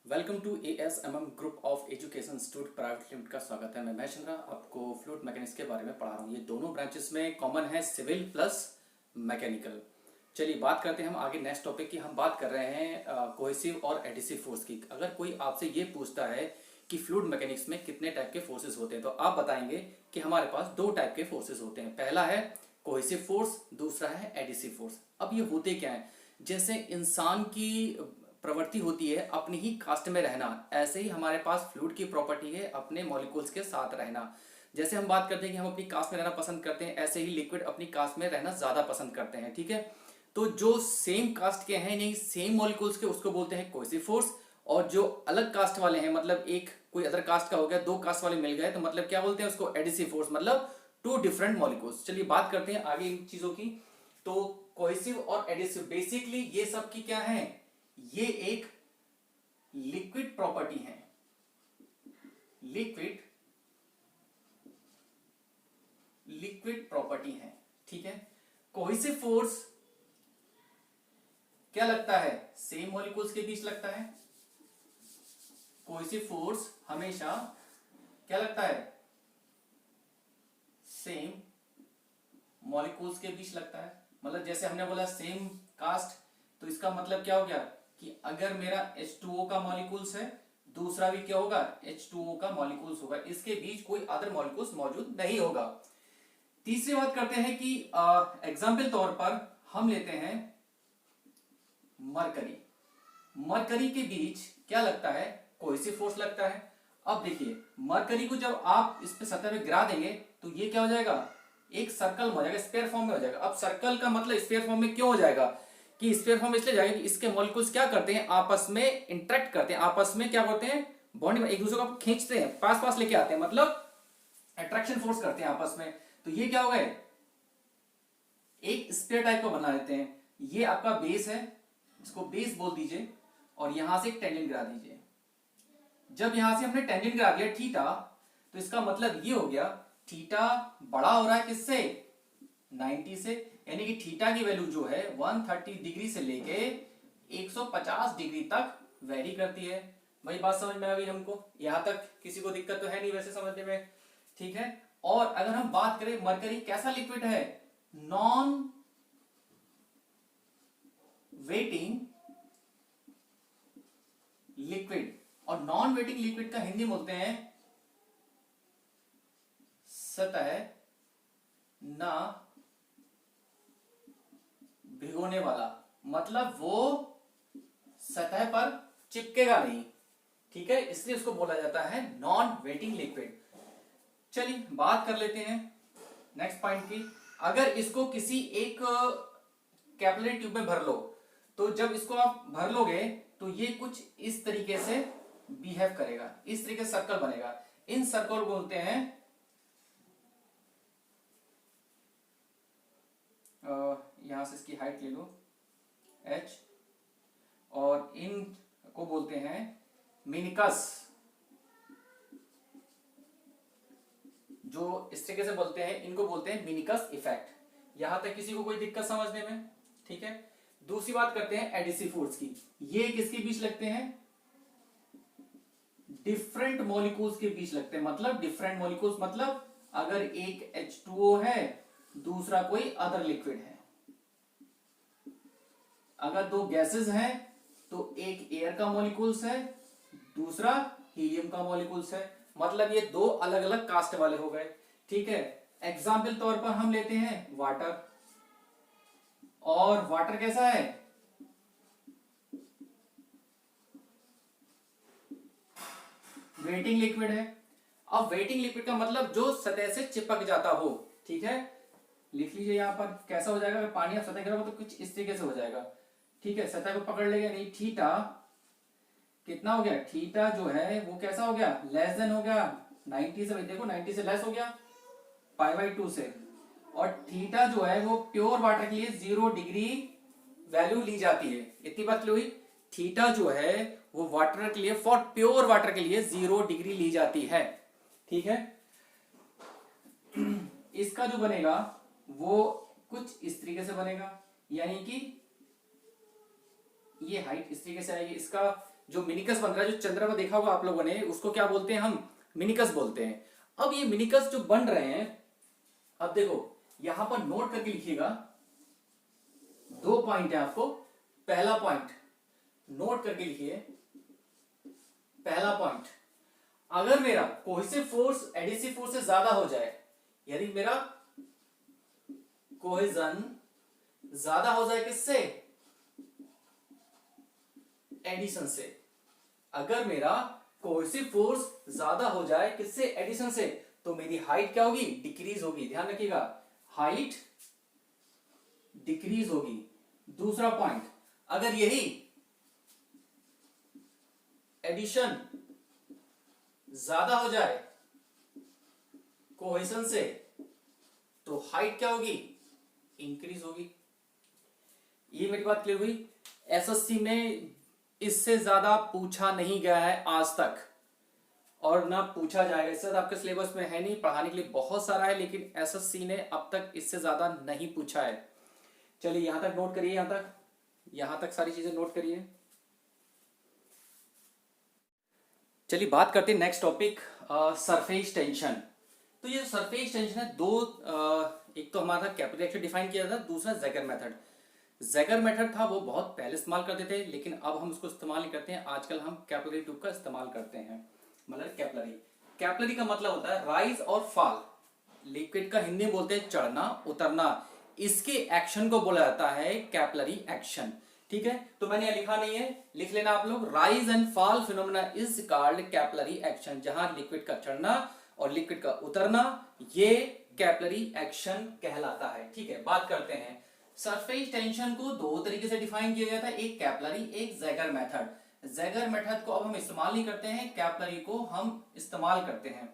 Welcome to ASMM group of education institute private limited का स्वागत है। मैं महेश चंद्रा आपको फ्लूइड मैकेनिक्स के बारे में पढ़ा रहा हूँ। ये दोनों ब्रांचेस में कॉमन है, सिविल प्लस मैकेनिकल। चलिए बात करते हैं हम आगे नेक्स्ट टॉपिक की। हम बात कर रहे हैं कोहेसिव और एडिसिव फोर्स की। अगर कोई आपसे ये पूछता है कि फ्लूइड मैकेनिक्स में कितने टाइप के फोर्सेस होते हैं, तो आप बताएंगे कि हमारे पास दो टाइप के फोर्सेस होते हैं। पहला है कोहेसिव फोर्स, दूसरा है एडिसिव फोर्स। अब ये होते क्या है? जैसे इंसान की प्रवृत्ति होती है अपनी ही कास्ट में रहना, ऐसे ही हमारे पास फ्लूइड की प्रॉपर्टी है अपने मॉलिक्यूल्स के साथ रहना। जैसे हम बात करते हैं कि हम अपनी कास्ट में रहना पसंद करते हैं, ऐसे ही लिक्विड अपनी कास्ट में रहना ज्यादा पसंद करते हैं। ठीक है, तो जो सेम कास्ट के हैं, नहीं सेम मॉलिक्यूल्स के, उसको बोलते हैं कोहेसिव फोर्स। और जो अलग कास्ट वाले हैं, मतलब एक कोई अदर कास्ट का हो गया, दो कास्ट वाले मिल गए, तो मतलब क्या बोलते हैं उसको? एडिसिव फोर्स, मतलब टू डिफरेंट मॉलिक्यूल्स। चलिए बात करते हैं आगे इन चीजों की। तो कोहेसिव और एडिसिव बेसिकली ये सब की क्या है? ये एक लिक्विड प्रॉपर्टी है, लिक्विड प्रॉपर्टी है। ठीक है, कोहेसिव फोर्स क्या लगता है? सेम मॉलिक्यूल्स के बीच लगता है। कोहेसिव फोर्स हमेशा क्या लगता है? सेम मॉलिक्यूल्स के बीच लगता है। मतलब जैसे हमने बोला सेम कास्ट, तो इसका मतलब क्या हो गया कि अगर मेरा H2O का मॉलिक्यूल्स है, दूसरा भी क्या होगा? H2O का मॉलिक्यूल्स होगा, इसके बीच कोई अदर मॉलिक्यूल्स मौजूद नहीं होगा। तीसरी बात करते हैं कि एग्जाम्पल तौर पर हम लेते हैं मरकरी। मरकरी के बीच क्या लगता है? कोहेसिव फोर्स लगता है। अब देखिए, मरकरी को जब आप इस पे सतह पे गिरा देंगे तो ये क्या हो जाएगा? एक सर्कल में हो जाएगा, स्फीयर फॉर्म में हो जाएगा। अब सर्कल का मतलब स्फीयर फॉर्म में क्यों हो जाएगा? कि स्फीयर फॉर्म इसलिए जाएगा कि इसके मॉलिक्यूल्स क्या करते हैं? आपस में इंटरेक्ट करते हैं, आपस में क्या करते हैं? बॉन्डिंग में एक दूसरे को खींचते हैं, पास पास लेके आते हैं, मतलब अट्रैक्शन फोर्स करते हैं आपस में। तो ये क्या हो गए? एक स्फीयर टाइप का बना लेते हैं। ये आपका बेस है, इसको बेस बोल दीजिए, और यहां से एक टेंजेंट गिरा दीजिए। जब यहां से हमने टेंजेंट गिरा दिया थीटा, तो इसका मतलब ये हो गया थीटा बड़ा हो रहा है किससे? 90 से। यानी कि थीटा की वैल्यू जो है 130 डिग्री से लेके 150 डिग्री तक वेरी करती है। वही बात समझ में आ गई हमको? यहां तक किसी को दिक्कत तो है नहीं वैसे समझने में? ठीक है। और अगर हम बात करें, मरकरी कैसा लिक्विड है? Non waiting liquid. और नॉन वेटिंग लिक्विड का हिंदी बोलते हैं सतह ना भिगोने वाला। मतलब वो सतह पर चिपकेगा नहीं। ठीक है, इसलिए उसको बोला जाता है नॉन वेटिंग लिक्विड। चलिए बात कर लेते हैं नेक्स्ट पॉइंट की। अगर इसको किसी एक कैपिलरी ट्यूब में भर लो, तो जब इसको आप भर लोगे तो ये कुछ इस तरीके से बिहेव करेगा, इस तरीके से सर्कल बनेगा। इन सर्कल को बोलते हैं यहां से इसकी हाइट ले लो h, और इन को बोलते हैं मिनिकस। जो इस तरीके से बोलते हैं, इनको बोलते हैं मिनिकस इफेक्ट। यहां तक किसी को कोई दिक्कत समझने में? ठीक है। दूसरी बात करते हैं एडिसिव फोर्स की। ये किसके बीच लगते हैं? डिफरेंट मॉलिक्यूल्स के बीच लगते हैं। मतलब डिफरेंट मॉलिक्यूल्स मतलब अगर एक H2O है, दूसरा कोई अदर लिक्विड है। अगर दो गैसेस हैं तो एक एयर का मॉलिक्यूल्स है, दूसरा हीलियम का मॉलिक्यूल्स है। मतलब ये दो अलग अलग कास्ट वाले हो गए। ठीक है। एग्जाम्पल तौर पर हम लेते हैं वाटर। और वाटर कैसा है? वेटिंग लिक्विड है। अब वेटिंग लिक्विड का मतलब जो सतह से चिपक जाता हो। ठीक है, लिख लीजिए यहां पर कैसा हो जाएगा। अगर पानी आप सतह गिराओगे तो कुछ इस तरीके से हो जाएगा। ठीक है, सतह को पकड़ लेगा नहीं। थीटा कितना हो गया? थीटा जो है वो कैसा हो गया? लेस देन हो गया 90 से। देखो 90 से लेस हो गया π/2 से। और थीटा जो है वो प्योर वाटर के लिए 0 डिग्री वैल्यू ली जाती है। इतनी बात क्लियर हुई? थीटा जो है वो वाटर के लिए, फॉर प्योर वाटर के लिए 0 डिग्री ली जाती है। ठीक है। इसका जो बनेगा वो कुछ इस तरीके से बनेगा, यानी कि ये हाइट इस तरीके से आएगी। इसका जो मिनिकस बन रहा है, जो चंद्रमा देखा होगा आप लोगों ने, उसको क्या बोलते हैं हम? मिनिकस बोलते हैं। अब ये मिनिकस जो बन रहे हैं, अब देखो यहां पर नोट करके लिखिएगा, 2 पॉइंट है आपको। पहला पॉइंट नोट करके लिखिए, पहला पॉइंट, अगर मेरा कोहेसिव फोर्स एडिसिव फोर्स से ज्यादा हो जाए, यदि मेरा कोहेजन ज्यादा हो जाए किससे? एडिशन से। अगर मेरा कोहेसिव फोर्स ज्यादा हो जाए किससे? एडिशन से, तो मेरी हाइट क्या होगी? डिक्रीज होगी। ध्यान रखिएगा, हाइट डिक्रीज होगी। दूसरा पॉइंट, अगर यही एडिशन ज्यादा हो जाए कोहेशन से, तो हाइट क्या होगी? इंक्रीज होगी। ये मेरी बात क्लियर हुई? एसएससी में इससे ज्यादा पूछा नहीं गया है आज तक, और ना पूछा जाएगा। इससे आपके सिलेबस में है नहीं, पढ़ाने के लिए बहुत सारा है, लेकिन एसएससी ने अब तक इससे ज्यादा नहीं पूछा है। चलिए यहां तक नोट करिए, यहां तक सारी चीजें नोट करिए। चलिए बात करते हैं नेक्स्ट टॉपिक, सरफेस टेंशन। तो ये सरफेस टेंशन है, दो एक तो हमारा कैपिलरी एक्शन डिफाइन किया था, दूसरा जैगर मेथड। जैगर मेथड था वो बहुत पहले इस्तेमाल करते थे, लेकिन अब हम उसको इस्तेमाल नहीं करते हैं। आजकल हम कैपिलरी ट्यूब का इस्तेमाल करते हैं। मतलब कैपिलरी, कैपिलरी का मतलब होता है राइज और फॉल। लिक्विड का हिंदी में बोलते हैं चढ़ना उतरना, इसके एक्शन को बोला जाता है कैपिलरी एक्शन। ठीक है, तो मैंने यह लिखा नहीं है, लिख लेना आप लोग। Rise and fall phenomena is called capillary action. जहां लिक्विड का चढ़ना और लिक्विड का उतरना, ये कैपिलरी एक्शन कहलाता है। ठीक है, बात करते हैं। सरफेस टेंशन को दो तरीके से डिफाइन किया गया था, एक कैपिलरी, एक जैगर मेथड। जैगर मेथड को अब हम इस्तेमाल नहीं करते हैं, कैपिलरी को हम इस्तेमाल करते हैं।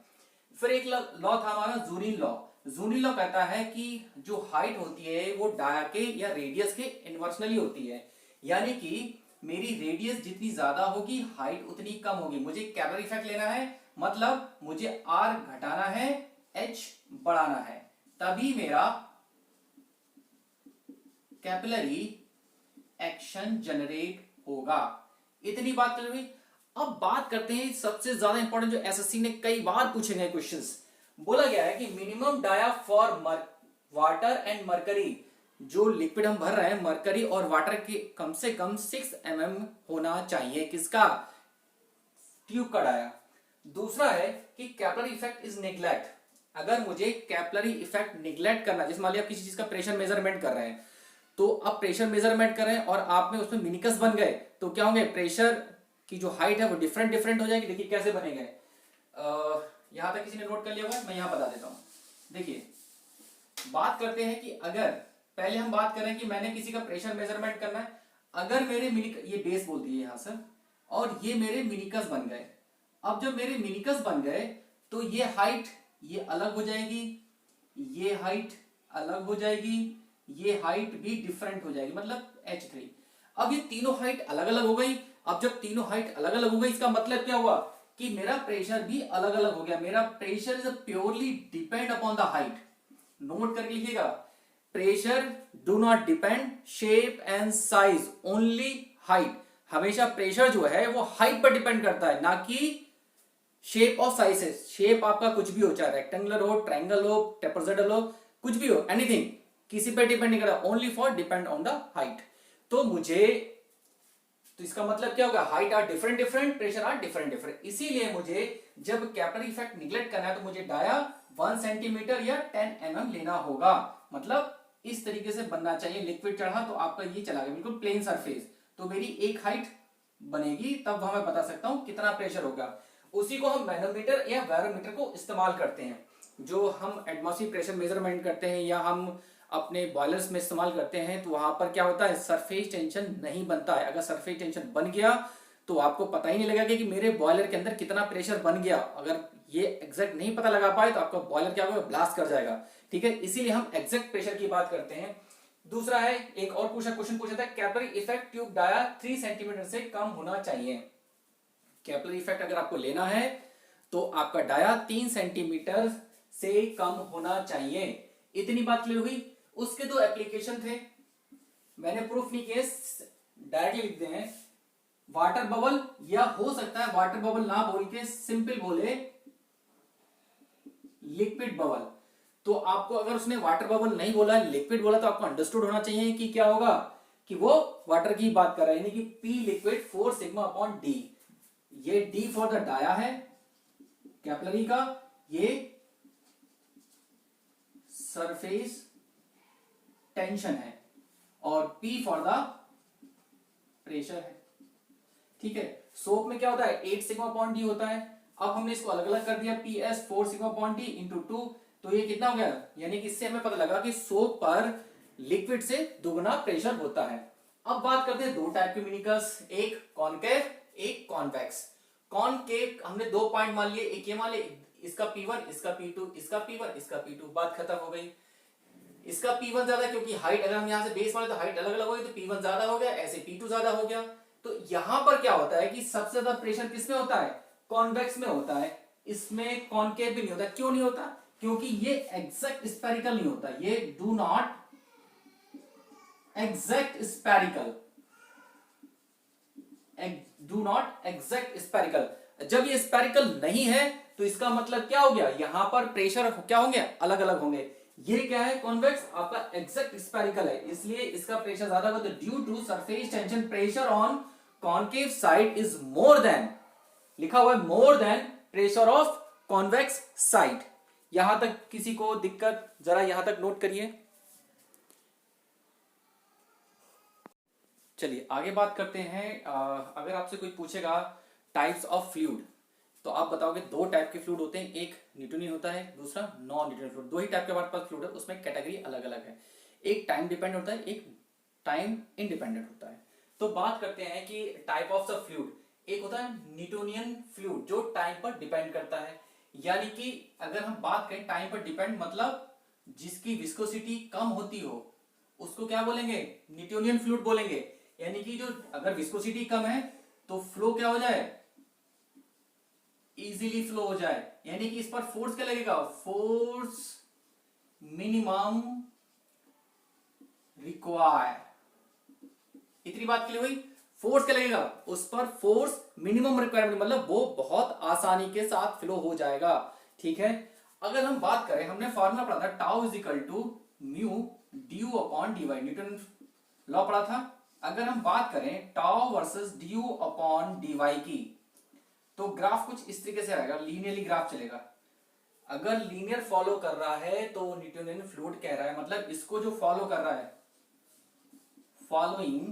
फिर एक लॉ था हमारा ज़ूरिन लॉ। ज़ूरिन लॉ कहता है कि जो हाइट होती है वो डाया के या रेडियस के इनवर्सनली होती है, यानी कि मेरी रेडियस जितनी ज्यादा होगी हाइट उतनी कम होगी। मुझे कैपिलरी इफेक्ट लेना है, मतलब मुझे आर घटाना है, एच बढ़ाना है, तभी मेरा कैपिलरी एक्शन जनरेट होगा। इतनी बात कर हुई। अब बात करते हैं सबसे ज्यादा इंपॉर्टेंट, जो एसएससी ने कई बार पूछे गए क्वेश्चंस। बोला गया है कि minimum dia for water and mercury, जो लिक्विड हम भर रहे हैं मरकरी और वाटर के कम से कम 6 mm होना चाहिए। किसका? ट्यूब का डाया। दूसरा है कि कैपिलरी इफेक्ट इज नेग्लेक्ट। अगर मुझे कैपिलरी इफेक्ट निगलेक्ट करना, जैसे मान लिया किसी चीज का प्रेशर मेजरमेंट कर रहे हैं, तो अब प्रेशर मेजरमेंट कर रहे हैं और आप में उसमें मिनिकस बन गए, तो क्या होंगे? प्रेशर की जो हाइट है वो डिफरेंट हो जाएगी। देखिए कैसे बनेंगे, यहां तक किसी ने नोट कर लिया होगा, मैं यहां बता देता हूं। देखिए बात करते हैं कि अगर पहले हम बात कर रहे हैं कि मैंने किसी का प्रेशर मेजरमेंट करना है, अगर मेरे ये बेस बोल दिए यहां से, और ये मेरे मिनिकस बन गए। अब जब मेरे मिनिकस बन गए तो ये हाइट ये अलग हो जाएगी, ये हाइट अलग हो जाएगी, ये हाइट भी डिफरेंट हो जाएगी, मतलब H3। अब ये तीनों हाइट अलग अलग हो गई। अब जब तीनों हाइट अलग अलग हो गई, इसका मतलब क्या हुआ कि मेरा प्रेशर भी अलग अलग हो गया। मेरा pressure is purely depend upon the height. Note करके लिखिएगा, pressure do not depend shape and size, only height. हमेशा प्रेशर जो है वो हाइट पर डिपेंड करता है, ना कि शेप और साइज से। शेप आपका कुछ भी हो, चाहे रेक्टेंगुलर हो, ट्रायंगल हो, ट्रेपेजोइडल हो, कुछ भी हो, एनीथिंग, किसी पर डिपेंड नहीं करता, only for depend on the height. तो इसका मतलब क्या होगा? Height are different, pressure are different. इसीलिए मुझे जब कैपिलरी इफेक्ट निगलेक्ट करना है तो मुझे डाया 1 सेंटीमीटर या 10 mm लेना होगा। मतलब इस तरीके से बनना चाहिए। लिक्विड चढ़ा तो आपका ये चला गया बिल्कुल प्लेन सरफेस, तो मेरी एक हाइट बनेगी, तब मैं बता सकता हूं कितना प्रेशर होगा। उसी को हम मैनोमीटर या बैरोमीटर को इस्तेमाल करते हैं, जो हम एटमॉस्फेरिक प्रेशर मेजरमेंट करते हैं या हम अपने बॉयलर्स में इस्तेमाल करते हैं। तो वहां पर क्या होता है? सरफेस टेंशन नहीं बनता है। अगर सरफेस टेंशन बन गया तो आपको पता ही नहीं लगेगा कि मेरे बॉयलर के अंदर कितना प्रेशर बन गया। अगर ये एग्जैक्ट नहीं पता लगा पाए तो आपका बॉयलर क्या होगा? ब्लास्ट कर जाएगा। ठीक है, इसीलिए हम एग्जैक्ट प्रेशर की बात करते हैं। दूसरा है, एक और क्वेश्चन पूछा था, capillary effect tube dia 3 centimetre से कम होना चाहिए। कैपिलरी इफेक्ट अगर आपको लेना है तो आपका डाया 3 सेंटीमीटर से कम होना चाहिए। इतनी बात क्लियर हुई? उसके 2 एप्लीकेशन थे, मैंने प्रूफ नहीं किए, डायरेक्टली लिख दे हैं। वाटर बबल, या हो सकता है वाटर बबल ना बोल के सिंपल बोले लिक्विड बबल। तो आपको अगर उसने वाटर बबल नहीं बोला, लिक्विड बोला, तो आपको अंडरस्टूड होना चाहिए कि क्या होगा, कि वो वाटर की बात कर रहा है, यानी कि P liquid 4 sigma upon D. ये डी फॉर द डाया है कैपिलरी का, ये सरफेस टेंशन है, और पी फॉर द प्रेशर है। ठीक है, सोप में क्या होता है 8 सिग्मा अपॉन डी होता है। अब हमने इसको अलग अलग कर दिया, P S 4 sigma upon D into 2, तो ये कितना हो गया, यानी कि इससे हमें पता लगा कि सोप पर लिक्विड से दुगना प्रेशर होता है। अब बात करते हैं दो टाइप के मिनिकस, एक कॉनकेव, एक कॉन्वेक्स। कॉनकेव हमने दो पॉइंट मान लिए, एक ये मान लिए इसका P1, इसका P2, इसका P1, इसका P2, बात खत्म हो गई। इसका P1 ज्यादा, क्योंकि हाइट अगर हम यहां से बेस माने तो हाइट अलग अलग होगी, तो P1 ज्यादा हो गया, ऐसे P2 ज्यादा हो गया। तो यहां पर क्या होता है कि सबसे ज्यादा प्रेशर किसमें होता है, कॉन्वेक्स में होता है। इसमें कॉनकेव भी नहीं होता। क्यों नहीं होता, क्योंकि ये एग्जैक्ट स्फेरिकल नहीं होता, ये do not exact spherical, do not exact spherical. जब ये स्फेरिकल नहीं है तो इसका मतलब क्या हो गया, यहां पर प्रेशर क्या होंगे, अलग अलग होंगे। ये क्या है, कॉन्वेक्स आपका एग्जैक्ट स्फेरिकल है, इसलिए इसका प्रेशर ज्यादा होगा। तो due to surface tension pressure on concave side is more than, लिखा हुआ है more than pressure of convex side. यहां तक किसी को दिक्कत, जरा यहां तक नोट करिए। चलिए आगे बात करते हैं। अगर आपसे कोई पूछेगा टाइप्स ऑफ फ्लूइड, तो आप बताओगे दो टाइप के फ्लूइड होते हैं, एक न्यूटोनियन होता है, दूसरा नॉन न्यूटोनियन फ्लूइड। दो ही टाइप के हमारे पास फ्लूइड है, उसमें कैटेगरी अलग अलग है। एक टाइम डिपेंडेंट होता है, एक टाइम इंडिपेंडेंट होता है। तो बात करते हैं कि टाइप ऑफ द फ्लूइड। एक होता है न्यूटोनियन फ्लूइड जो टाइम पर डिपेंड करता है, यानी कि अगर हम बात करें टाइम पर डिपेंड मतलब जिसकी विस्कोसिटी कम होती हो उसको क्या बोलेंगे, न्यूटोनियन फ्लूइड बोलेंगे। यानी कि जो अगर विस्कोसिटी कम है तो फ्लो क्या हो जाए, इजीली फ्लो हो जाए, यानी कि इस पर फोर्स क्या लगेगा, फोर्स मिनिमम रिक्वायर। इतनी बात क्लियर हुई, फोर्स क्या लगेगा उस पर, फोर्स मिनिमम रिक्वायरमेंट, मतलब वो बहुत आसानी के साथ फ्लो हो जाएगा। ठीक है, अगर हम बात करें, हमने फॉर्मूला पढ़ा था tau is equal to mu du upon d y, Newton law पढ़ा था। अगर हम बात करें tau versus du upon d y की, तो ग्राफ कुछ इस तरीके से रहेगा, लीनियरली ग्राफ चलेगा। अगर लीनियर फॉलो कर रहा है तो न्यूटोनियन फ्लूइड कह रहा है, मतलब इसको जो फॉलो कर रहा है, फॉलोइंग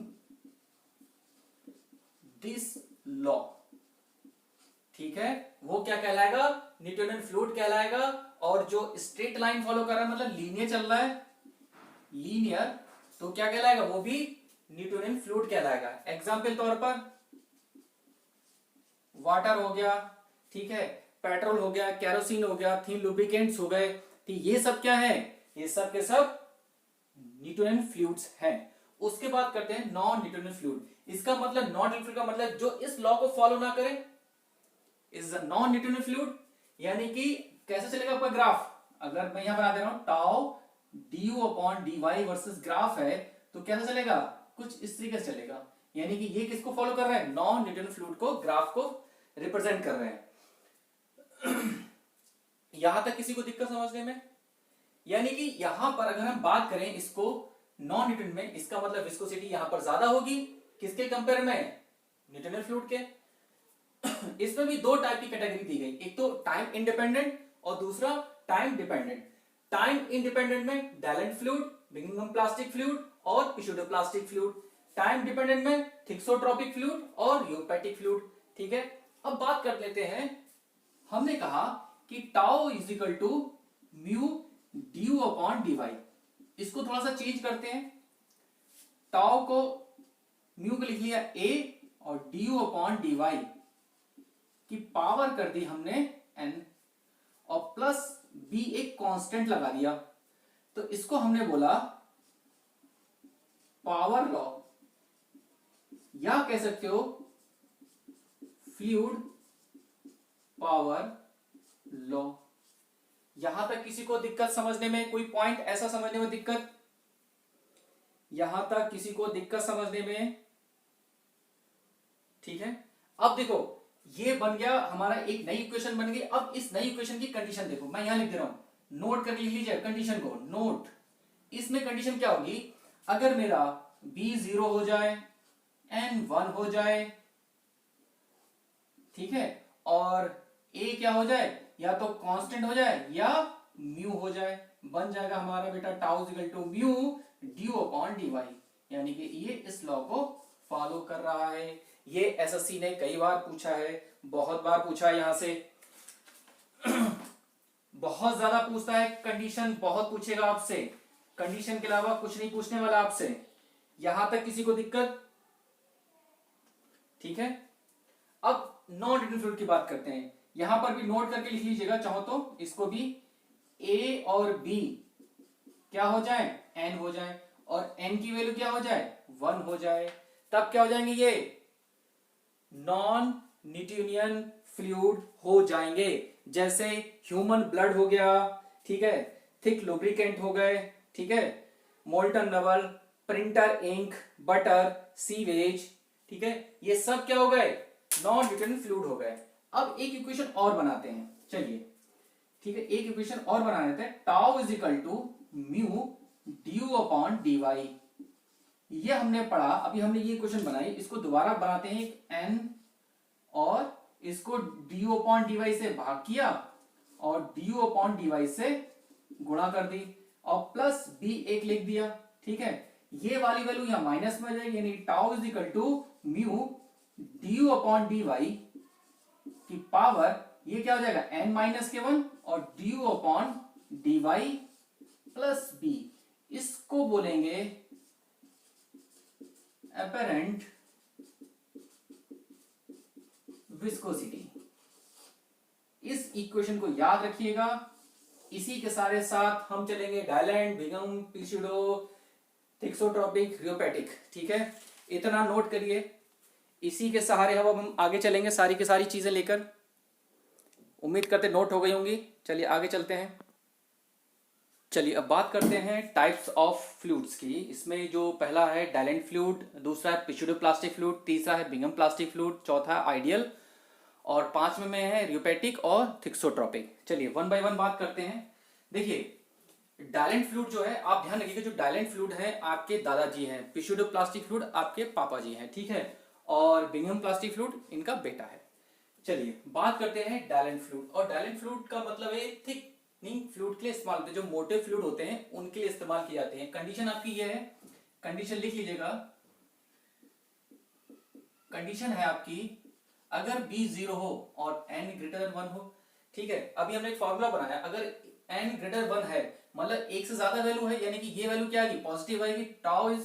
दिस लॉ, ठीक है, वो क्या कहलाएगा, न्यूटोनियन फ्लूइड कहलाएगा। और जो स्ट्रेट लाइन फॉलो कर रहा है, मतलब लीनियर चल रहा है, लीनियर, तो क्या कहलाएगा, वो भी न्यूटोनियन फ्लूइड कहलाएगा। एग्जाम्पल तौर पर वाटर हो गया, ठीक है, पेट्रोल हो गया, कैरोसिन हो गया, थीन लुब्रिकेंट्स हो गए, तो ये सब क्या है, ये सब के सब न्यूटोनियन फ्लूइड्स हैं। उसके बाद करते हैं नॉन न्यूटोनियन फ्लूइड। इसका मतलब नॉन न्यूटोनियन फ्लूइड का मतलब जो इस लॉ को फॉलो ना करे is a non Newtonian fluid. यानी कि कैसे चलेगा आपका ग्राफ, अगर मैं यहां बना दे रहा हूं tau du upon d y versus graph है, तो कैसे चलेगा, कुछ इस तरीके से चलेगा। यानी कि ये किसको फॉलो कर रहे हैं, नॉन न्यूटोनियन फ्लूइड को, ग्राफ को रिप्रेजेंट कर रहे हैं। यहां तक किसी को दिक्कत समझने में, यानी कि यहां पर अगर हम बात करें इसको नॉन न्यूटन में, इसका मतलब विस्कोसिटी यहां पर ज्यादा होगी, किसके कंपेयर में, न्यूटोनियन फ्लूइड के। इसमें भी दो टाइप की कैटेगरी दी गई, एक तो टाइम इंडिपेंडेंट और दूसरा टाइम डिपेंडेंट। टाइम इंडिपेंडेंट में डायलेंट फ्लूइड, बिंगम प्लास्टिक फ्लूइड और पिशोडोप्लास्टिक फ्लूइड। टाइम डिपेंडेंट में थिक्सोट्रोपिक फ्लूइड और यूरोपैटिक फ्लूइड। ठीक है, अब बात कर लेते हैं, हमने कहा कि tau is equal to mu du upon d y. इसको थोड़ा सा चेंज करते हैं, टाउ को म्यू को लिख लिया ए और ड्यू अपॉन डी वाई की पावर कर दी हमने एन और प्लस बी एक कांस्टेंट लगा दिया। तो इसको हमने बोला पावर लॉ, या कह सकते हो फ्लूइड पावर लॉ। यहां तक किसी को दिक्कत समझने में, कोई पॉइंट ऐसा समझने में दिक्कत, यहां तक किसी को दिक्कत समझने में, ठीक है। अब देखो ये बन गया हमारा, एक नई इक्वेशन बन गई। अब इस नई इक्वेशन की कंडीशन देखो, मैं यहां लिख दे रहा हूं, नोट करके लिख लीजिए कंडीशन को, नोट। इसमें कंडीशन क्या होगी, अगर मेरा b 0 हो जाए, n 1 हो जाए, ठीक है, और a क्या हो जाए, या तो कांस्टेंट हो जाए या म्यू हो जाए, बन जाएगा हमारा बेटा tau equal to mu du upon dy। यानी कि ये इस लॉ को फॉलो कर रहा है। ये एसएससी ने कई बार पूछा है, बहुत बार पूछा है यहां से बहुत ज्यादा पूछता है, कंडीशन बहुत पूछेगा आपसे, कंडीशन के अलावा कुछ नहीं पूछने वाला आपसे। यहां तक किसी को दिक्कत, ठीक है। अब नॉन रिटन फ्लूइड की बात करते हैं, यहां पर भी नोट करके लिख लीजिएगा चाहो तो, इसको भी a और b क्या हो जाए, n हो जाए, और n की वैल्यू क्या हो जाए, 1 हो जाए, तब क्या हो जाएंगे ये नॉन न्यूटोनियन फ्लूइड हो जाएंगे। जैसे ह्यूमन ब्लड हो गया, ठीक है, थिक लुब्रिकेंट हो गए, ठीक है, मोल्टन नवल, प्रिंटर इंक, बटर, सीवेज, ठीक है, ये सब क्या हो गए, नॉन न्यूटोनियन फ्लूइड हो गए। अब एक इक्वेशन और बनाते हैं, चलिए, ठीक है, एक इक्वेशन और बना लेते हैं, tau is equal to mu du upon dy। ये हमने पढ़ा, अभी हमने ये इक्वेशन बनाई, इसको दोबारा बनाते हैं, n और इसको ड्यू अपॉन dy से भाग किया और ड्यू अपॉन dy से गुणा कर दी और प्लस b एक लिख दिया, ठीक है। ये वाली वैल्यू यहां माइनस में आ जाएगी, यानी tau is equal to mu du upon dy की पावर, ये क्या हो जाएगा n माइनस के 1 और du upon dy plus b, इसको बोलेंगे अपरेंट विस्कोसिटी। इस इक्वेशन को याद रखिएगा। इसी के सारे साथ हम चलेंगे डायलैंड, बिंघम, पिसुडो, थिक्सोट्रोपिक, रियोपैटिक, ठीक है, इतना नोट करिए। इसी के सहारे हम आगे चलेंगे, सारी की सारी चीजें लेकर। उम्मीद करते नोट हो गई होंगी। चलिए आगे चलते हैं। चलिए अब बात करते हैं टाइप्स ऑफ फ्लूइड्स की। इसमें जो पहला है डायलेंट फ्लूइड, दूसरा है पिस्यूडोप्लास्टिक फ्लूइड, तीसरा है बिंघम प्लास्टिक फ्लूइड, चौथा है आइडियल, और पांचवें में है रियोपैटिक और थिक्सोट्रोपिक। चलिए वन बाय वन बात करते हैं। देखिए डायलेंट फ्लूइड जो है, आप ध्यान रखिएगा, जो डायलेंट फ्लूइड है आपके दादाजी हैं, पिस्यूडोप्लास्टिक फ्लूइड आपके पापा जी हैं, ठीक है, और बिंघम प्लास्टिक फ्लूइड इनका बेटा है। चलिए बात करते हैं डायलेंट फ्लूइड। और डायलेंट फ्लूइड का मतलब है थिकनिंग फ्लूइड के लिए इस्तेमाल होते हैं, जो मोटे फ्लूइड होते हैं उनके लिए इस्तेमाल किए जाते हैं। कंडीशन आपकी ये है, कंडीशन लिख लीजिएगा, कंडीशन है आपकी अगर b 0 हो और n ग्रेटर देन 1 हो, ठीक है। अभी हमने एक फॉर्मूला बनाया, अगर n ग्रेटर 1 है मतलब एक से ज्यादा वैल्यू है, यानी कि ये वैल्यू क्या आएगी, पॉजिटिव आएगी, tau is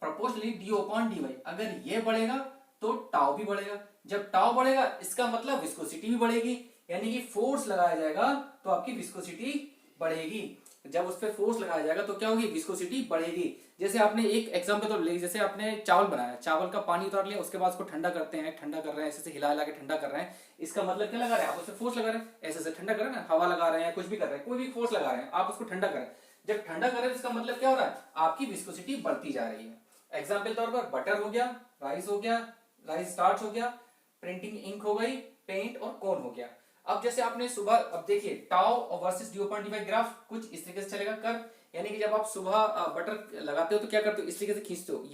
proportionally D upon dy। अगर ये बढ़ेगा तो टाउ भी बढ़ेगा, जब टाउ बढ़ेगा इसका मतलब विस्कोसिटी भी बढ़ेगी, यानी कि फोर्स लगाया जाएगा तो आपकी विस्कोसिटी बढ़ेगी। जब उस पर फोर्स लगाया जाएगा तो क्या होगी, विस्कोसिटी बढ़ेगी। जैसे आपने एक एग्जांपल तो ले, जैसे आपने चावल बनाया, चावल का पानी उतार लिया, उसके बाद उसको ठंडा करते हैं, ठंडा कर रहे हैं, ऐसे हिला हिला के ठंडा कर रहे हैं, इसका मतलब क्या लगा रहे हैं आप, उससे फोर्स लगा रहे हैं, ऐसे से ठंडा कर रहे हैं, हवा लगा रहे हैं, कुछ भी कर रहे हैं, कोई भी फोर्स लगा रहे हैं, आप उसको ठंडा करें। जब ठंडा कर रहे हैं इसका मतलब क्या हो रहा है, आपकी विस्कोसिटी बढ़ती जा रही है। एग्जाम्पल तौर पर बटर हो गया, राइस हो गया, राइस स्टार्च हो गया, प्रिंटिंग इंक हो गई, पेंट और कोन हो गया। अब जैसे आपने सुबह, अब देखिए tau versus du upon dy graph कुछ इस तरीके से चलेगा कर, यानी कि जब आप सुबह बटर लगाते हो तो क्या करते हो, इस तरीके से खींचते हो,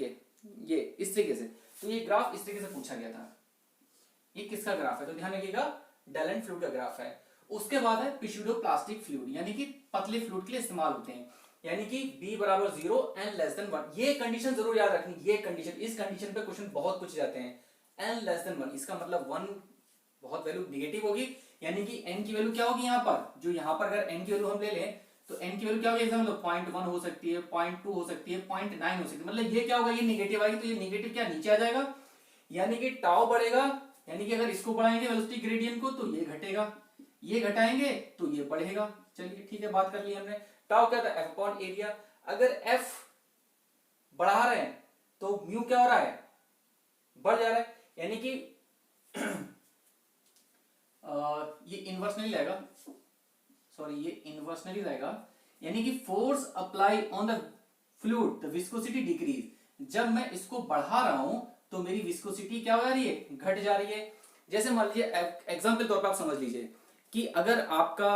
ये इस तरीके से, तो ये ग्राफ इस तरीके से पूछा गया था। ये किसका ग्राफ है, तो ध्यान रखिएगा डायलेंट फ्लूइड का ग्राफ है। उसके बाद है पिस्यूडोप्लास्टिक फ्लूइड, यानी कि पतले फ्लूइड के लिए इस्तेमाल होते हैं, यानी कि b बराबर 0 n लेस देन 1। ये कंडीशन जरूर याद रखनी, ये कंडीशन, इस कंडीशन पे क्वेश्चन बहुत पूछे जाते हैं। n लेस देन 1 इसका मतलब 1 बहुत वैल्यू नेगेटिव होगी, यानी कि n की वैल्यू क्या होगी यहाँ पर, जो यहाँ पर अगर n की वैल्यू हम ले लें तो n की वैल्यू क्या होगी, मतलब 0.1 हो सकती है, 0.2 हो सकती है, 0.9 हो सकती है, मतलब ये क्या होगा, ये नेगेटिव आएगी, तो ये नेगेटिव क्या नीचे आ जाएगा, यानी कि टाउ बढ़ेगा, यानी कि अगर इसको बढ़ाएंगे वेलोसिटी ग्रेडियंट को तो ये घटेगा, ये घटाएंगे तो ये बढ़ेगा। चलिए ठीक है, बात कर ली हमने। टाउ क्या था, एफ अपॉन एरिया। अगर एफ बढ़ा रहे हैं तो म्यू क्या हो रहा है, बढ़ जा रहा है, यानी कि ये इन्वर्सनली रहेगा, सॉरी ये इन्वर्सनली रहेगा, यानी कि force apply on the fluid the viscosity decrease. जब मैं इसको बढ़ा रहा हूं तो मेरी विस्कोसिटी क्या हो जा रही है, घट जा रही है। जैसे मान लीजिए एग्जाम्पल तौर पर आप समझ लीजिए कि अगर आपका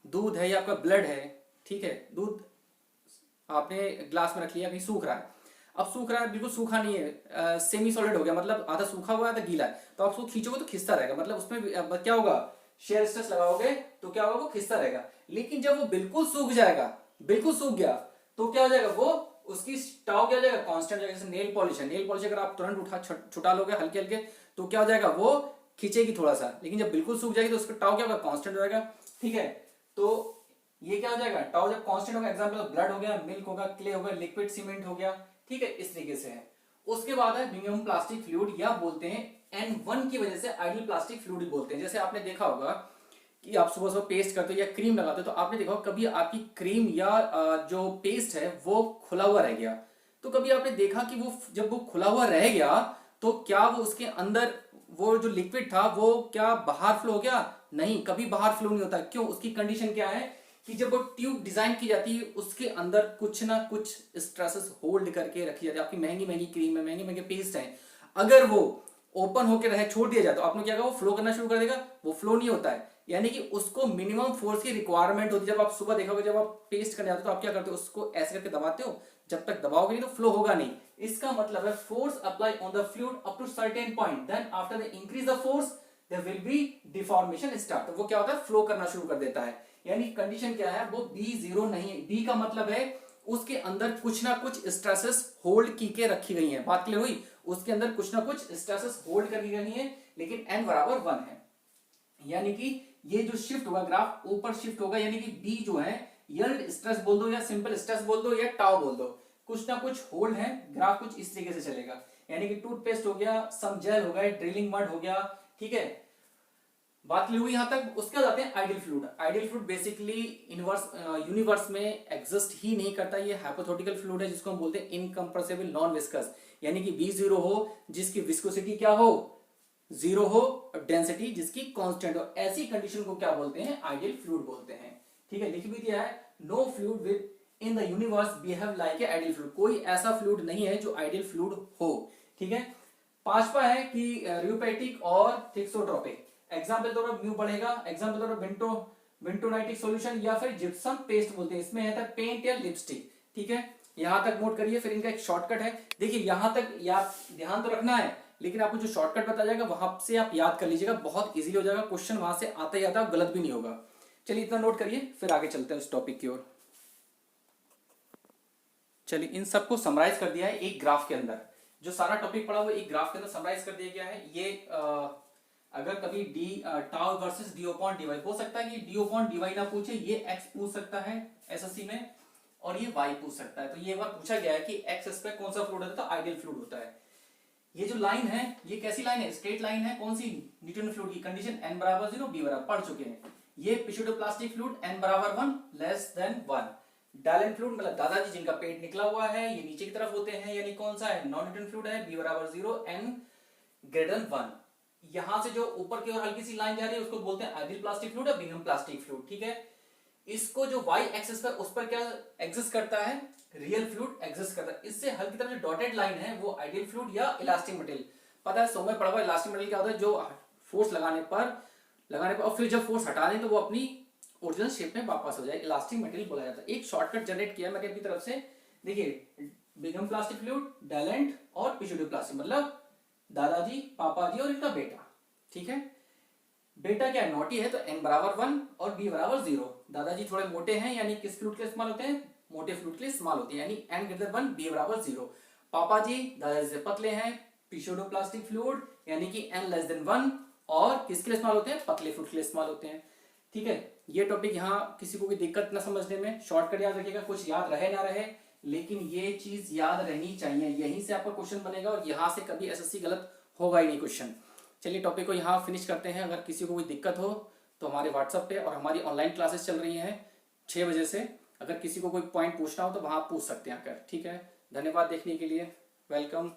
दूध है या आपका ब्लड है, ठीक है, दूध आपने ग्लास में रख लिया, कहीं सूख रहा है, अब सूख रहा है, बिल्कुल सूखा नहीं है, सेमी सॉलिड हो गया, मतलब आधा सूखा हुआ है आधा गीला है, तो आप उसको खींचोगे तो खिसता रहेगा, मतलब उसमें क्या होगा, शेयर स्ट्रेस लगाओगे तो क्या होगा, वो खिसता रहेगा। लेकिन जब वो बिल्कुल सूख जाएगा, बिल्कुल सूख गया, तो क्या हो जाएगा, वो उसकी टाव क्या हो जाएगा, कांस्टेंट हो जाएगा। जैसे नेल पॉलिश है, नेल पॉलिश अगर आप तुरंत उठा छुटा लोगे हल्के हल्के, तो क्या हो जाएगा, वो खींचेगी थोड़ा सा, लेकिन जब बिल्कुल सूख जाएगी तो उसका टाव क्या होगा, कांस्टेंट हो जाएगा। ठीक है, तो ये क्या हो जाएगा, टाउ जब कांस्टेंट होगा, एग्जांपल ब्लड हो गया, मिल्क होगा, क्ले होगा, लिक्विड सीमेंट हो गया, ठीक है, इस तरीके से है। उसके बाद है बिंगम प्लास्टिक फ्लूइड, या बोलते हैं N1 की वजह से आइडियल प्लास्टिक फ्लूइड बोलते हैं। जैसे आपने देखा होगा कि आप सुबह सुबह पेस्ट करते हो या क्रीम लगाते हो, तो आपने देखा होगा कभी आपकी क्रीम या जो पेस्ट है वो खुला हुआ रह गया, तो कभी आपने देखा कि वो जब वो खुला हुआ रह गया तो क्या वो उसके अंदर वो जो लिक्विड था वो क्या बाहर फ्लो हो गया, नहीं, कभी बाहर फ्लो नहीं होता। क्यों, उसकी कंडीशन क्या है कि जब वो ट्यूब डिजाइन की जाती है उसके अंदर कुछ ना कुछ स्ट्रेसेस होल्ड करके रखी जाती है। आपकी महंगी महंगी क्रीम है, महंगे महंगे पेस्ट है, अगर वो ओपन होकर रहे, छोड़ दिया जाए, तो आपने क्या कहा, वो फ्लो करना शुरू कर देगा, वो फ्लो नहीं होता है। यानी कि उसको मिनिमम फोर्स की रिक्वायरमेंट होती है। जब आप सुबह देखोगे, जब आप पेस्ट करने आते हो तो आप क्या करते हो, उसको ऐसे करके दबाते हो, जब तक दबाओगे नहीं तो फ्लो होगा नहीं। इसका मतलब है force apply on the fluid up to certain point, then after the increase the force there will be deformation start. तो वो क्या होता है, फ्लो करना शुरू कर देता है। यानी कंडीशन क्या है, वो B0 नहीं है। B का मतलब है उसके अंदर कुछ ना कुछ स्ट्रेसेस होल्ड की के रखी गई हैं। बात क्लियर हुई, उसके अंदर कुछ ना कुछ स्ट्रेसेस होल्ड करके गई हैं, लेकिन n बराबर 1 है। यानी कि ये जो शिफ्ट होगा, ग्राफ ऊपर शिफ्ट होगा, यानी कि B जो है, यील्ड स्ट्रेस बोल दो या सिंपल स्ट्रेस बोल दो या टाउ बोल दो, कुछ ना कुछ होल्ड है, ग्राफ कुछ इस तरीके से चलेगा। यानी कि टूथपेस्ट हो गया, सम जेल हो गया, ड्रिलिंग मड हो गया, ठीक है, बात क्लियर हुई यहां तक। उसके बाद आते हैं ideal fluid. Ideal fluid basically universe में एग्जिस्ट ही नहीं करता, ये हाइपोथेटिकल फ्लूइड है जिसको हम बोलते हैं इनकंप्रेसिबल नॉन विस्कस, यानी कि B0 हो जिसकी विस्कोसिटी क्या हो, 0 हो, और डेंसिटी जिसकी कांस्टेंट हो, ऐसी कंडीशन को क्या बोलते हैं, आइडियल फ्लूइड बोलते हैं। ठीक है, लिख भी दिया है, no fluid within the universe behave like a ideal fluid, कोई ऐसा फ्लूइड नहीं है जो आइडियल फ्लूइड हो। ठीक है, पांचवा है कि रियोपैटिक और थिक्सोट्रोपिक। एग्जाम्पल तौर पर म्यू बढ़ेगा, एग्जाम्पल तौर पर बेंटोनाइटिक सॉल्यूशन या फिर जिप्सम पेस्ट बोलते हैं, इसमें है पेंट या लिपस्टिक। ठीक है, यहां तक नोट करिए। फिर इनका एक शॉर्टकट है, देखिए यहां तक या ध्यान तो रखना है, लेकिन आपको जो शॉर्टकट बताया जाएगा वहां से आप याद कर लीजिएगा, बहुत इजीली हो जाएगा, क्वेश्चन वहां से आता ही आता है, गलत भी नहीं होगा। चलिए इतना नोट करिए, फिर आगे चलते हैं उस टॉपिक की ओर। चलिए इन सबको समराइज कर दिया है एक ग्राफ के अंदर, जो सारा टॉपिक पढ़ा हुआ एक ग्राफ के अंदर समराइज कर दिया गया है। ये अगर कभी d tau versus d upon d y, हो सकता है कि डी अपॉन डी वाई ना पूछे, ये एक्स पूछ सकता है एसएससी में, और ये वाई पूछ सकता है। तो ये बार पूछा गया है कि एक्स पे कौन सा फ्लूइड होता है, तो आइडियल फ्लूइड होता है। ये जो लाइन है ये कैसी लाइन है, स्ट्रेट लाइन है, कौन सी, न्यूटन फ्लूइड की कंडीशन n बराबर 0 b बराबर, पढ़ चुके हैं। ये पिस्यूडोप्लास्टिक फ्लूइड n बराबर 1 लेस देन 1। डायलेंट फ्लूइड मतलब दादाजी जिनका पेट निकला हुआ है, ये नीचे की तरफ होते हैं, यानी कौन सा है, नॉन न्यूटन फ्लूइड है, b बराबर 0 n ग्रेटर देन 1। यहां से जो ऊपर की ओर हल्की सी लाइन जा रही है उसको बोलते हैं आइडियल प्लास्टिक फ्लूइड या बिंघम प्लास्टिक फ्लूइड। ठीक है, इसको जो y एक्सिस पर उस पर क्या एग्जिस्ट करता है, रियल फ्लूइड एग्जिस्ट करता है। इससे हल्की तरफ जो डॉटेड लाइन है वो आइडियल फ्लूइड या इलास्टिक मटेरियल। पता है, समय पढ़ा हुआ इलास्टिक मटेरियल क्या होता है, जो फोर्स लगाने पर और फिर जब फोर्स हटा दें तो वो अपनी ओरिजिनल शेप में वापस हो जाए, इलास्टिक मटेरियल बोला जाता है। एक शॉर्टकट जनरेट किया मैंने अपनी तरफ से, देखिए बिंघम प्लास्टिक फ्लूइड, डायलेंट और पिस्यूडोप्लास्टिक, मतलब दादाजी, पापा जी और इनका बेटा। ठीक है, बेटा क्या नोटी है तो n बराबर 1 और b बराबर 0। दादाजी थोड़े मोटे हैं, यानी किस फ्लूइड के लिए इस्तेमाल होते हैं, मोटे फ्लूइड के लिए इस्तेमाल होते हैं, यानी n ग्रेटर 1 b बराबर 0। पापा जी दादाजी से पतले हैं, पिस्यूडोप्लास्टिक फ्लूइड यानी कि n लेस देन 1, और किसके लिए इस्तेमाल होते हैं, पतले फ्लूइड के लिए इस्तेमाल होते हैं। ठीक है, ये टॉपिक यहाँ किसी को भी दिक्कत ना समझने में, शॉर्टकट याद रखिएगा, कुछ याद रहे ना रहे, लेकिन ये चीज याद रहनी चाहिए, यहीं से आपका क्वेश्चन बनेगा और यहाँ से कभी एसएससी गलत होगा ही नहीं क्वेश्चन। चलिए टॉपिक को यहाँ फिनिश करते हैं। अगर किसी को कोई दिक्कत हो तो हमारे व्हाट्सएप पे और हमारी ऑनलाइन क्लासेस चल रही हैं 6 बजे से, अगर किसी को कोई पॉइंट पूछना हो तो वहाँ आप पूछ सकते हैं आकर। ठीक है, धन्यवाद देखने के लिए, वेलकम।